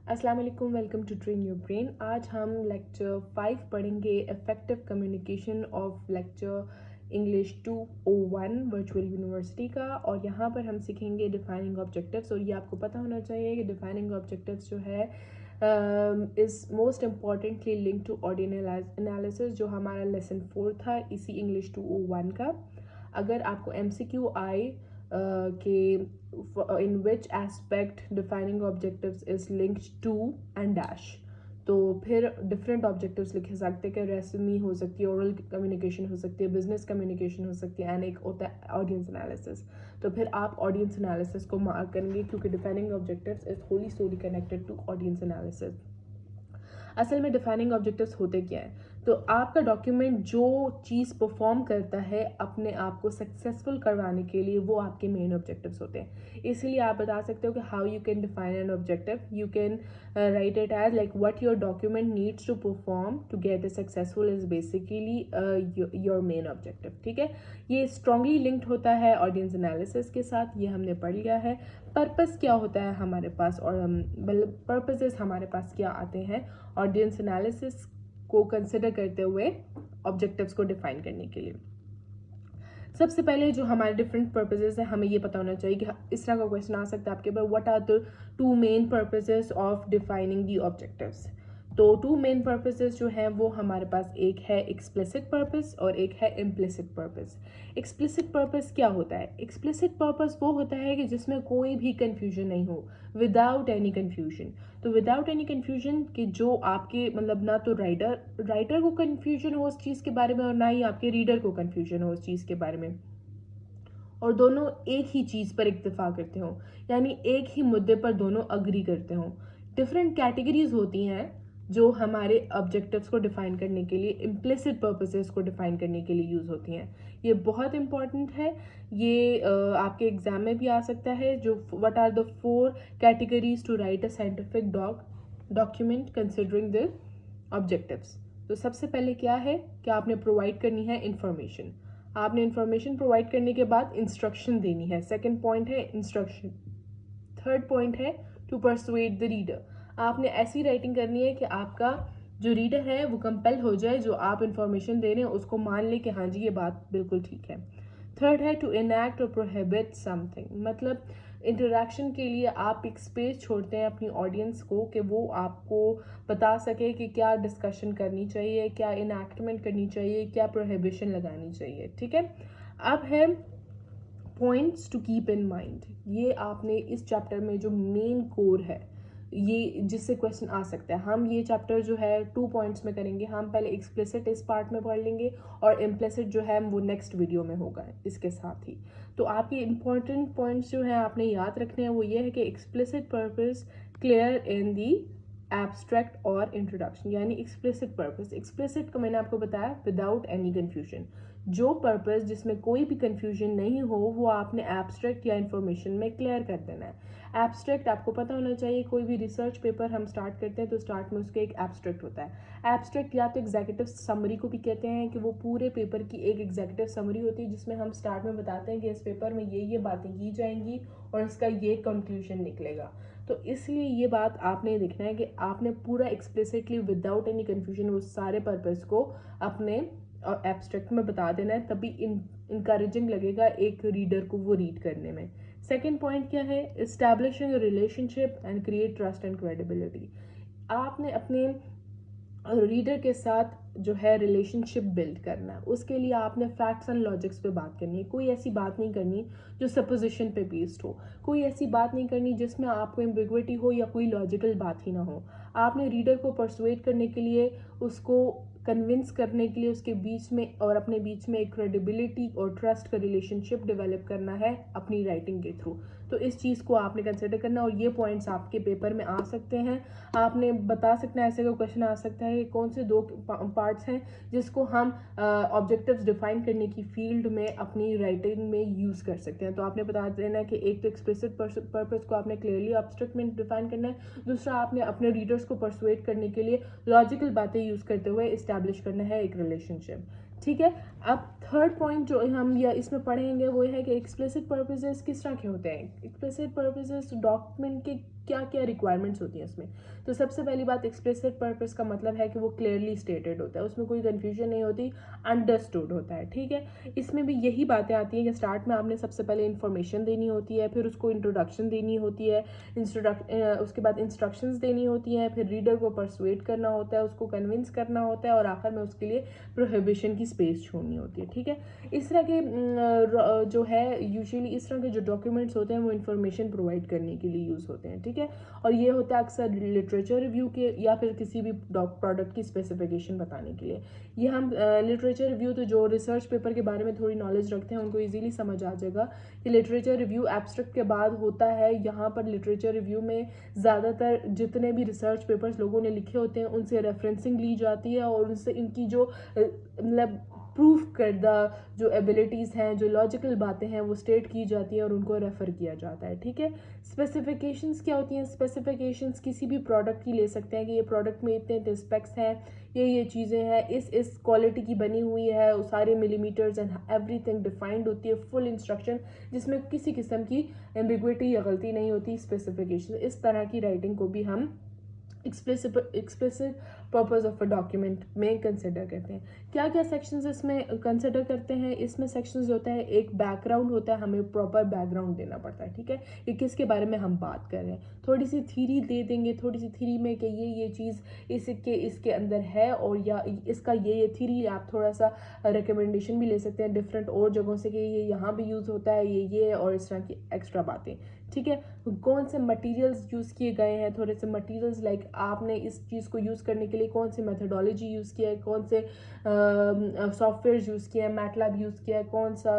अस्सलाम वालेकुम, welcome to train your brain. आज हम लेक्चर 5 पढ़ेंगे effective communication of lecture English 201 virtual university का। और यहाँ पर हम सीखेंगे डिफाइनिंग ऑब्जेक्टिव्स। और ये आपको पता होना चाहिए कि डिफाइनिंग ऑब्जेक्टिव्स जो है is most importantly link to audience analysis, जो हमारा लेसन 4 था इसी इंग्लिश 201 का। अगर आपको MCQ आए कि in which aspect defining objectives is linked to and dash, तो फिर डिफरेंट ऑब्जेक्टिव्स लिखे सकते हैं कि रेज्यूमे हो सकती है, ओरल कम्युनिकेशन हो सकती है, बिजनेस कम्युनिकेशन हो सकती है, एंड एक होता है ऑडियंस एनालिसिस। तो फिर आप ऑडियंस एनालिसिस को मार्क करेंगे क्योंकि defining objectives is wholly solely connected to audience analysis. असल में डिफाइनिंग ऑब्जेक्टिव्स होते क्या हैं? तो आपका डॉक्यूमेंट जो चीज़ परफॉर्म करता है अपने आप को सक्सेसफुल करवाने के लिए, वो आपके मेन ऑब्जेक्टिव्स होते हैं। इसीलिए आप बता सकते हो कि how you can define an objective. You can write it as like what your document needs to perform to get a successful is basically your main objective. ठीक है, ये स्ट्रांगली लिंक्ड होता है ऑडियंस एनालिसिस के साथ, ये हमने पढ़ लिया है। पर्पस क्या होता है हमारे पास, और मतलब पर्पसेस हमारे पास क्या आते हैं ऑडियंस एनालिसिस को कंसिडर करते हुए ऑब्जेक्टिव्स को डिफाइन करने के लिए। सबसे पहले जो हमारे डिफरेंट पर्पसेस है, हमें ये पता होना चाहिए कि इस तरह का क्वेश्चन आ सकता है आपके पास, what are the two main purposes of defining the objectives. तो टू मेन पर्पसेस जो हैं वो हमारे पास, एक है एक्सप्लिसिट पर्पस और एक है इम्प्लिसिट पर्पस। एक्सप्लिसिट पर्पस क्या होता है? एक्सप्लिसिट पर्पस वो होता है कि जिसमें कोई भी कंफ्यूजन नहीं हो, विदाउट एनी कंफ्यूजन। तो विदाउट एनी कंफ्यूजन कि जो आपके मतलब ना तो राइटर को कंफ्यूजन हो उस चीज़ के बारे में और ना ही आपके रीडर को कंफ्यूजन हो उस चीज़ के बारे में, और दोनों एक ही चीज़ पर इत्तेफाक करते हों, यानी एक ही मुद्दे पर दोनों अग्री करते हों। डिफरेंट कैटेगरीज होती हैं जो हमारे ऑब्जेक्टिव्स को डिफाइन करने के लिए, इम्प्लिसिट पर्पसेस को डिफाइन करने के लिए यूज़ होती हैं। ये बहुत इंपॉर्टेंट है, ये आपके एग्जाम में भी आ सकता है। जो what are the 4 categories to write a scientific document considering the objectives. तो सबसे पहले क्या है कि आपने प्रोवाइड करनी है इंफॉर्मेशन। आपने इंफॉर्मेशन प्रोवाइड करने के बाद इंस्ट्रक्शन देनी है। सेकंड पॉइंट है इंस्ट्रक्शन। थर्ड पॉइंट है टू परसुएड द रीडर। आपने ऐसी राइटिंग करनी है कि आपका जो रीडर है वो कंपेल हो जाए, जो आप इंफॉर्मेशन दे रहे हैं उसको मान ले कि हाँ जी ये बात बिल्कुल ठीक है। थर्ड है टू इनैक्ट और प्रोहिबिट समथिंग, मतलब इंटरेक्शन के लिए आप एक स्पेस छोड़ते हैं अपनी ऑडियंस को कि वो आपको बता सके कि क्या डिस्कशन करनी चाहिए, क्या इनैक्टमेंट करनी चाहिए, क्या प्रोहिबिशन लगानी चाहिए। ठीक है, अब है points to keep in mind. ये आपने इस चैप्टर में जो मेन कोर है, ये जिससे क्वेश्चन आ सकता है। हम ये चैप्टर जो है 2 पॉइंट्स में करेंगे। हम पहले एक्सप्लिसिट इस पार्ट में पढ़ लेंगे और इम्प्लिसिट जो है वो नेक्स्ट वीडियो में होगा इसके साथ ही। तो आपके इंपॉर्टेंट पॉइंट्स जो है आपने याद रखने हैं वो ये है कि explicit purpose clear in the abstract और इंट्रोडक्शन, यानी एक्सप्लिसिट पर्पस। एक्सप्लिसिट को मैंने आपको बताया विदाउट एनी कन्फ्यूजन, जो पर्पस जिसमें कोई भी कंफ्यूजन नहीं हो वो आपने एब्स्ट्रैक्ट या इंफॉर्मेशन में क्लियर कर देना है। एब्स्ट्रैक्ट आपको पता होना चाहिए, कोई भी रिसर्च पेपर हम स्टार्ट करते हैं तो स्टार्ट में उसका एक एब्स्ट्रैक्ट होता है। एब्स्ट्रैक्ट या तो एग्जीक्यूटिव समरी को भी कहते हैं कि वो पूरे पेपर की एक एग्जीक्यूटिव समरी होती है जिसमें हम स्टार्ट में बताते हैं कि इस पेपर में ये बातें की जाएंगी और इसका ये कंक्लूजन निकलेगा। तो इसलिए ये बात आपने देखना है कि आपने पूरा एक्सप्लिसिटली विदाउट एनी कन्फ्यूजन वो सारे पर्पस को अपने एब्स्ट्रैक्ट में बता देना है, तभी इनकरेजिंग लगेगा एक रीडर को वो रीड करने में। सेकेंड पॉइंट क्या है? Establishing relationship and create trust and credibility. आपने अपने रीडर के साथ जो है रिलेशनशिप बिल्ड करना है, उसके लिए आपने फैक्ट्स एंड लॉजिक्स पे बात करनी है। कोई ऐसी बात नहीं करनी जो सपोजिशन पे बेस्ड हो, कोई ऐसी बात नहीं करनी जिसमें आपको एम्बिग्विटी हो या कोई लॉजिकल बात ही ना हो। आपने रीडर को परसुएट करने के लिए, उसको कन्विंस करने के लिए उसके बीच में और अपने बीच में एक क्रेडिबिलिटी और ट्रस्ट का रिलेशनशिप डेवलप करना है अपनी राइटिंग के थ्रू। तो इस चीज़ को आपने कंसिडर करना, और ये पॉइंट्स आपके पेपर में आ सकते हैं। आपने बता सकना है, ऐसे का क्वेश्चन आ सकता है कि कौन से 2 पार्ट्स हैं जिसको हम ऑब्जेक्टिव्स डिफाइन करने की फील्ड में अपनी राइटिंग में यूज़ कर सकते हैं। तो आपने बता देना है कि एक तो एक्सप्लिसिट पर्पस को आपने क्लियरली ऑब्स्ट्रैक्ट में डिफाइन करना है, दूसरा आपने अपने रीडर्स को परसुएट करने के लिए लॉजिकल बातें यूज़ करते हुए इस्टेब्लिश करना है एक रिलेशनशिप। ठीक है, अब थर्ड पॉइंट जो हम या इसमें पढ़ेंगे वो है कि एक्सप्लिसिट पर्पसेस किस तरह के होते हैं। एक्सप्लिसिट पर्पसेस डॉक्यूमेंट के क्या क्या रिक्वायरमेंट्स होती हैं इसमें। तो सबसे पहली बात, एक्सप्लिसिट पर्पस का मतलब है कि वो क्लियरली स्टेटेड होता है, उसमें कोई कन्फ्यूजन नहीं होती, अंडरस्टूड होता है, ठीक है। इसमें भी यही बातें आती हैं कि स्टार्ट में आपने सबसे पहले इन्फॉर्मेशन देनी होती है, फिर उसको इंट्रोडक्शन देनी होती है, उसके बाद इंस्ट्रक्शंस देनी होती हैं, फिर रीडर को परसुएट करना होता है, उसको कन्विंस करना होता है, और आखिर में उसके लिए प्रोहिबिशन की स्पेस छोड़नी होती है, ठीक है। इस तरह के जो है यूजुअली इस तरह के जो डॉक्यूमेंट्स होते हैं वो इन्फॉर्मेशन प्रोवाइड करने के लिए यूज़ होते हैं, ठीक है। और ये होता है अक्सर लिटरेचर रिव्यू के या फिर किसी भी प्रोडक्ट की स्पेसिफिकेशन बताने के लिए। ये हम लिटरेचर रिव्यू, तो जो रिसर्च पेपर के बारे में थोड़ी नॉलेज रखते हैं उनको इजीली समझ आ जाएगा कि लिटरेचर रिव्यू एब्स्ट्रैक्ट के बाद होता है। यहाँ पर लिटरेचर रिव्यू में ज़्यादातर जितने भी रिसर्च पेपर्स लोगों ने लिखे होते हैं उनसे रेफरेंसिंग ली जाती है, और उनसे इनकी जो मतलब प्रूफ करदा जो एबिलिटीज़ हैं, जो लॉजिकल बातें हैं, वो स्टेट की जाती है और उनको रेफ़र किया जाता है, ठीक है। स्पेसिफिकेशंस क्या होती हैं? स्पेसिफिकेशंस किसी भी प्रोडक्ट की ले सकते हैं कि ये प्रोडक्ट में इतने इतने स्पेक्स हैं, ये चीज़ें हैं, इस क्वालिटी की बनी हुई है, वो सारे मिलीमीटर्स एंड एवरीथिंग डिफाइंड होती है, फुल इंस्ट्रक्शन जिसमें किसी किस्म की एम्बिग्विटी या गलती नहीं होती। स्पेसिफिकेशन, इस तरह की राइटिंग को भी हम explicit purpose of a document में कंसिडर करते हैं। क्या क्या सेक्शंस इसमें कंसिडर करते हैं? इसमें सेक्शंस होता है, एक बैकग्राउंड होता है, हमें प्रॉपर बैकग्राउंड देना पड़ता है, ठीक है, कि किसके बारे में हम बात कर रहे हैं। थोड़ी सी थ्योरी दे देंगे, थोड़ी सी थ्योरी में कि ये चीज़ इसके अंदर है, और या इसका ये थ्योरी आप थोड़ा सा रिकमेंडेशन भी ले सकते हैं डिफरेंट और जगहों से कि ये यहाँ भी यूज़ होता है, ये और इस तरह की एक्स्ट्रा बातें, ठीक है। कौन से मटेरियल्स यूज़ किए गए हैं, थोड़े से मटेरियल्स लाइक आपने इस चीज़ को यूज़ करने के लिए कौन सी मेथडोलॉजी यूज़ किया है, कौन से सॉफ्टवेयर यूज़ किया है, मैटलैब यूज़ किया है, कौन सा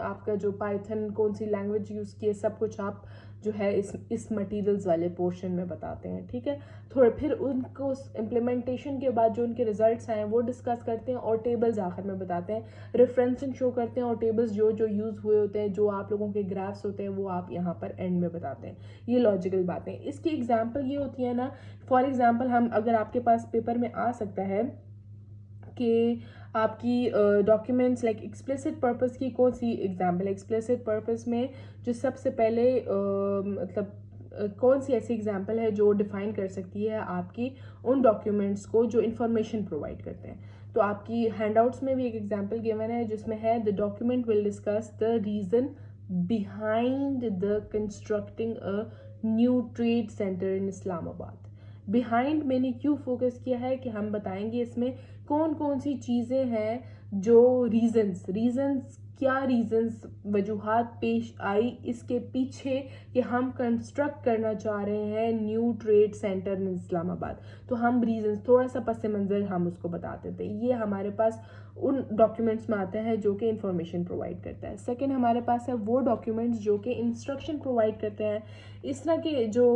आपका जो पाइथन, कौन सी लैंग्वेज यूज़ की है, सब कुछ आप जो है इस मटेरियल्स वाले पोर्शन में बताते हैं, ठीक है। थोड़े फिर उनको इम्प्लीमेंटेशन के बाद जो उनके रिजल्ट्स आए वो डिस्कस करते हैं, और टेबल्स आखिर में बताते हैं, रेफरेंसिंग शो करते हैं, और टेबल्स जो यूज़ हुए होते हैं, जो आप लोगों के ग्राफ्स होते हैं, वो आप यहाँ पर एंड में बताते हैं। ये लॉजिकल बातें। इसकी एग्जाम्पल ये होती है ना, फॉर एग्जाम्पल हम अगर आपके पास पेपर में आ सकता है कि आपकी डॉक्यूमेंट्स लाइक एक्सप्लिसिट पर्पस की कौन सी एग्जाम्पल है। एक्सप्लिसिट पर्पस में जो सबसे पहले मतलब कौन सी ऐसी एग्जाम्पल है जो डिफाइन कर सकती है आपकी उन डॉक्यूमेंट्स को जो इन्फॉर्मेशन प्रोवाइड करते हैं। तो आपकी हैंडआउट्स में भी एक एग्जाम्पल गिवन है जिसमें है the document will discuss the reason behind the constructing a new trade centre in Islamabad. Behind मैंने क्यों फोकस किया है कि हम बताएंगे इसमें कौन कौन सी चीज़ें हैं जो रीजंस क्या रीजंस वजूहात पेश आई इसके पीछे कि हम कंस्ट्रक्ट करना चाह रहे हैं new trade centre in Islamabad. तो हम रीजंस थोड़ा सा पस मंज़र हम उसको बताते थे। ये हमारे पास उन डॉक्यूमेंट्स में आता है जो कि इंफॉर्मेशन प्रोवाइड करता है। सेकंड हमारे पास है वो डॉक्यूमेंट्स जो कि इंस्ट्रक्शन प्रोवाइड करते हैं। इस तरह के जो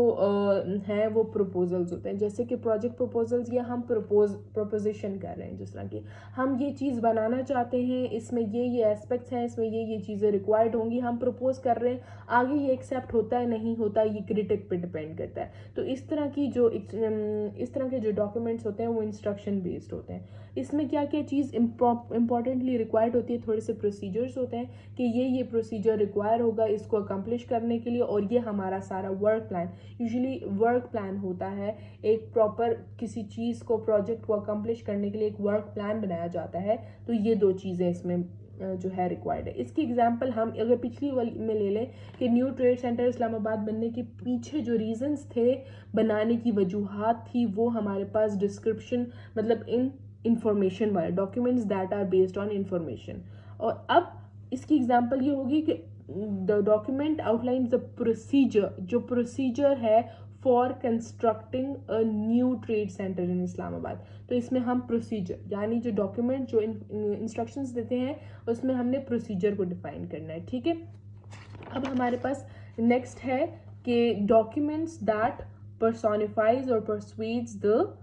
हैं वो प्रपोजल्स होते हैं, जैसे कि प्रोजेक्ट प्रपोजल्स, या हम प्रपोजिशन कर रहे हैं, जिस तरह की हम ये चीज़ बनाना चाहते हैं, इसमें ये एस्पेक्ट्स हैं, इसमें ये चीज़ें रिक्वायर्ड होंगी, हम प्रपोज कर रहे हैं, आगे ये एक्सेप्ट होता है नहीं होता ये क्रिटिक पे डिपेंड करता है। तो इस तरह के जो डॉक्यूमेंट्स होते हैं वो इंस्ट्रक्शन बेस्ड होते हैं। इसमें क्या क्या चीज़ इंपॉर्टेंटली रिक्वायर्ड होती है, थोड़े से प्रोसीजर्स होते हैं कि ये प्रोसीजर रिक्वायर होगा इसको अकम्प्लिश करने के लिए, और ये हमारा सारा work plan, usually work plan होता है एक प्रॉपर किसी चीज़ को प्रोजेक्ट को अकम्प्लिश करने के लिए एक वर्क प्लान बनाया जाता है। तो ये दो चीज़ें इसमें जो है रिक्वायर्ड है। इसकी एग्जांपल हम अगर पिछली वाली में ले लें कि न्यू ट्रेड सेंटर इस्लामाबाद बनने के पीछे जो रीजंस थे, बनाने की वजूहात थी, वो हमारे पास डिस्क्रिप्शन मतलब इंफॉर्मेशन वाले documents that are based on information. और अब इसकी एग्जांपल ये होगी कि the document outlines the procedure, जो प्रोसीजर है for constructing a new trade centre in Islamabad. तो इसमें हम प्रोसीजर यानी जो डॉक्यूमेंट जो इंस्ट्रक्शंस देते हैं उसमें हमने प्रोसीजर को डिफाइन करना है, ठीक है। अब हमारे पास नेक्स्ट है कि डॉक्यूमेंट्स दैट पर्सोनिफाइज और परसुएड्स द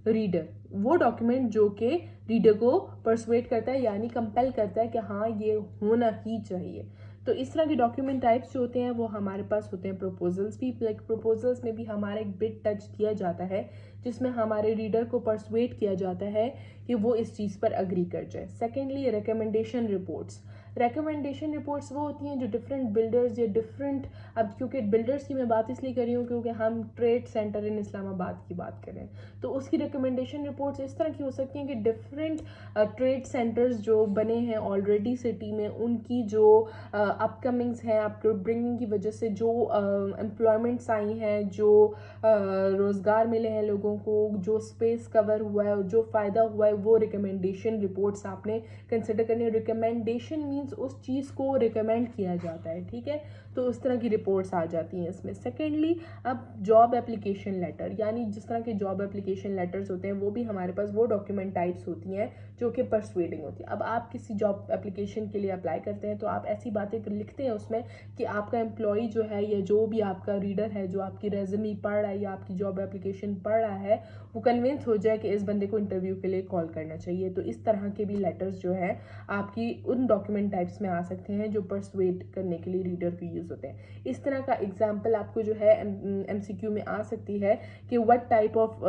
रीडर। वो डॉक्यूमेंट जो कि रीडर को परसुएट करता है यानी कंपेल करता है कि हाँ ये होना ही चाहिए। तो इस तरह के डॉक्यूमेंट टाइप्स जो होते हैं वो हमारे पास होते हैं प्रपोजल्स भी। लाइक प्रपोजल्स में भी हमारा एक बिट टच दिया जाता है जिसमें हमारे रीडर को परसुएट किया जाता है कि वो इस चीज़ पर अग्री कर जाए। Secondly recommendation reports, recommendation reports वो होती हैं जो डिफरेंट बिल्डर्स या डिफरेंट, अब क्योंकि बिल्डर्स की मैं बात इसलिए कर रही हूँ क्योंकि हम ट्रेड सेंटर इन इस्लामाबाद की बात करें, तो उसकी रिकमेंडेशन रिपोर्ट्स इस तरह की हो सकती हैं कि डिफरेंट ट्रेड सेंटर्स जो बने हैं ऑलरेडी सिटी में, उनकी जो अपकमिंग्स हैं, अपब्रिंगिंग की वजह से जो एम्प्लॉयमेंट्स आई हैं, जो रोज़गार मिले हैं लोगों को, जो स्पेस कवर हुआ है, जो फ़ायदा हुआ है, वो रिकमेंडेशन रिपोर्ट्स आपने कंसिडर करनी है। रिकमेंडेशन मींस उस चीज़ को रिकमेंड किया जाता है, ठीक है, तो उस तरह की रिपोर्ट्स आ जाती हैं इसमें। सेकेंडली, अब जॉब एप्लीकेशन लेटर, यानी जिस तरह के जॉब एप्लीकेशन लेटर्स होते हैं वो भी हमारे पास वो डॉक्यूमेंट टाइप्स होती हैं जो कि परसुएडिंग होती है। अब आप किसी जॉब एप्लीकेशन के लिए अप्लाई करते हैं तो आप ऐसी बातें लिखते हैं उसमें कि आपका एम्प्लॉय जो है या जो भी आपका रीडर है जो आपकी रेज्यूमे पढ़ रहा है या आपकी जॉब एप्लीकेशन पढ़ रहा है वो कन्विंस हो जाए कि इस बंदे को इंटरव्यू के लिए कॉल करना चाहिए। तो इस तरह के भी लेटर्स जो है आपकी उन डॉक्यूमेंट टाइप्स में आ सकते हैं जो परसुएड करने के लिए रीडर को यूज़ होते हैं। इस तरह का एग्जाम्पल आपको जो है MCQ में आ सकती है कि what type of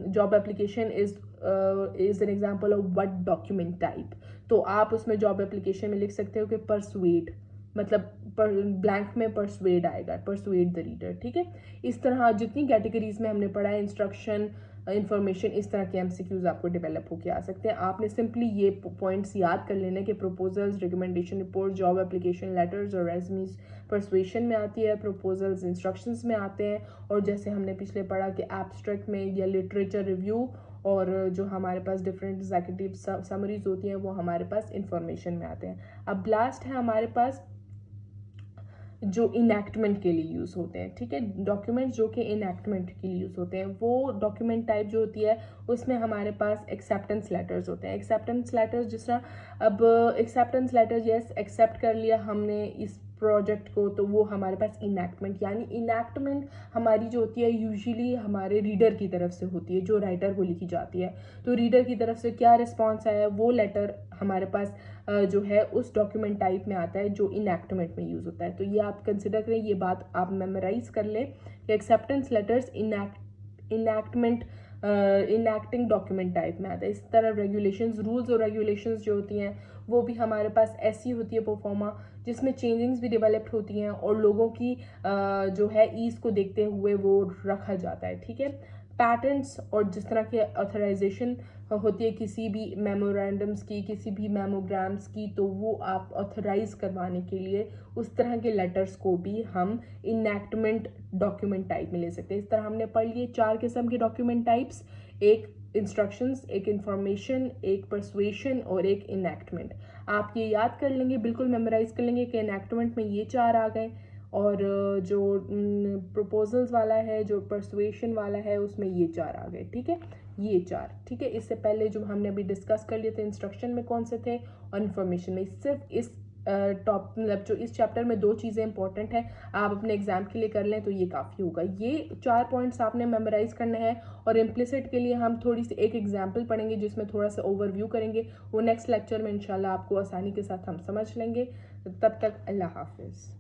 job application is an example of what document type. तो आप उसमें जॉब एप्लीकेशन में लिख सकते हो कि परसुएड, मतलब ब्लैंक में परसुएड आएगा, परसुएड द रीडर, ठीक है। इस तरह जितनी कैटेगरीज में हमने पढ़ा है, इंस्ट्रक्शन, इंफॉर्मेशन, इस तरह के MCQs आपको डेवलप होकर आ सकते हैं। आपने सिंपली ये पॉइंट्स याद कर लेने कि proposals, recommendation report, job application letters और रेज्यूमेस परसुएशन में आती है, प्रपोजल्स इंस्ट्रक्शंस में आते हैं, और जैसे हमने पिछले पढ़ा कि एब्स्ट्रैक्ट में या लिटरेचर रिव्यू और जो हमारे पास डिफरेंट एग्जीक्यूटिव समरीज होती हैं वो हमारे पास इंफॉर्मेशन में आते हैं। अब लास्ट है हमारे पास जो इनैक्टमेंट के लिए यूज़ होते हैं, ठीक है, डॉक्यूमेंट्स जो कि इनैक्टमेंट के लिए यूज़ होते हैं, वो डॉक्यूमेंट टाइप जो होती है उसमें हमारे पास एक्सेप्टेंस लेटर्स होते हैं। एक्सेप्टेंस लेटर्स जिस तरह, अब एक्सेप्टेंस लेटर, यस एक्सेप्ट कर लिया हमने इस प्रोजेक्ट को, तो वो हमारे पास इनैक्टमेंट, यानी इनैक्टमेंट हमारी जो होती है यूजुअली हमारे रीडर की तरफ से होती है, जो राइटर को लिखी जाती है। तो रीडर की तरफ से क्या रिस्पॉन्स आया वो लेटर हमारे पास जो है उस डॉक्यूमेंट टाइप में आता है जो इनैक्टमेंट में यूज़ होता है। तो ये आप कंसिडर करें, ये बात आप मेमोराइज कर लें कि acceptance letters enactment enacting document type में आता है। इस तरह रेगुलेशंस, रूल्स और रेगुलेशंस जो होती हैं वो भी हमारे पास ऐसी होती है परफॉर्मा जिसमें चेंजिंग्स भी डेवलप्ड होती हैं और लोगों की जो है ईज को देखते हुए वो रखा जाता है, ठीक है। पैटर्न्स और जिस तरह के ऑथराइजेशन होती है किसी भी मेमोरेंडम्स की, किसी भी मेमोग्राम्स की, तो वो आप ऑथराइज करवाने के लिए उस तरह के लेटर्स को भी हम इनैक्टमेंट डॉक्यूमेंट टाइप में ले सकते हैं। इस तरह हमने पढ़ लिए 4 किस्म के डॉक्यूमेंट टाइप्स, एक इंस्ट्रक्शंस, एक इंफॉर्मेशन, एक परसुएशन और एक इनैक्टमेंट। आप ये याद कर लेंगे, बिल्कुल मेमोराइज कर लेंगे कि इनैक्टमेंट में ये 4 आ गए और जो प्रपोजल्स वाला है, जो परसुएशन वाला है, उसमें ये 4 आ गए, ठीक है, ये 4, ठीक है। इससे पहले जो हमने अभी डिस्कस कर लिए थे इंस्ट्रक्शन में कौन से थे और इन्फॉर्मेशन में, सिर्फ इस टॉप मतलब जो इस चैप्टर में 2 चीज़ें इंपॉर्टेंट हैं, आप अपने एग्जाम के लिए कर लें तो ये काफ़ी होगा। ये 4 पॉइंट्स आपने मेमोराइज करने हैं और इम्प्लिसिट के लिए हम थोड़ी सी एक एग्जाम्पल पढ़ेंगे जिसमें थोड़ा सा ओवरव्यू करेंगे, वो नेक्स्ट लेक्चर में इंशाल्लाह आपको आसानी के साथ हम समझ लेंगे। तब तक अल्लाह हाफिज़।